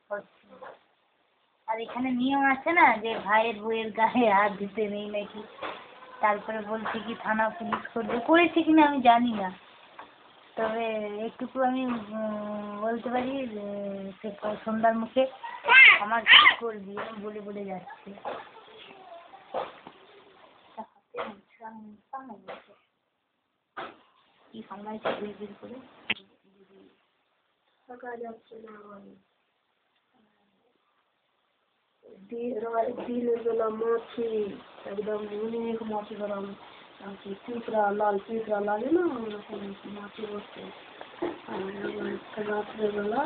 হচ্ছে। আর এখানে নিয়ম আছে না যে ভাইয়ের বউয়ের গায়ে হাত দিতে নেই নাকি, তারপরে বলছে কি থানা পুলিশ করবে, করেছে কিনা আমি জানি না, তবে একটুকু আমি বলতে পারি সে সন্ধ্যার মুখে আমার কি করবি আমি বলে বলে যাচ্ছে। কি সামলাইছে বিড় করে থাকা যাচ্ছে না। দিনের বেলা মাছি একদম অনেক মাছি গরম পিঁপড়া লাল পিঁপড়া লাগে না ওরকম মাছি বসে। রাত্রেবেলা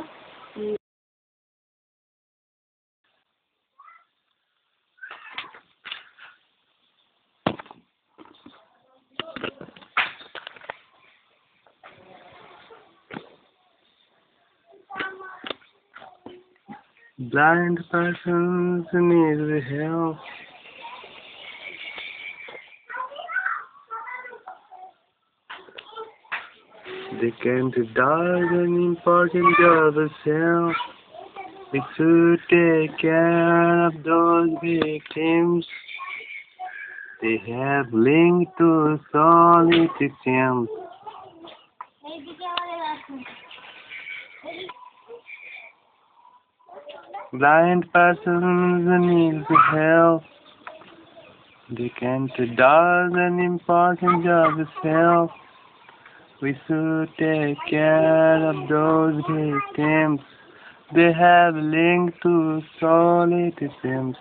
Blind persons need help. They can't do an important job themselves. We should take care of those victims. They have linked to solitude. Blind persons need help. They can't do an important job themselves. We should take care of those victims. They have linked to solitude.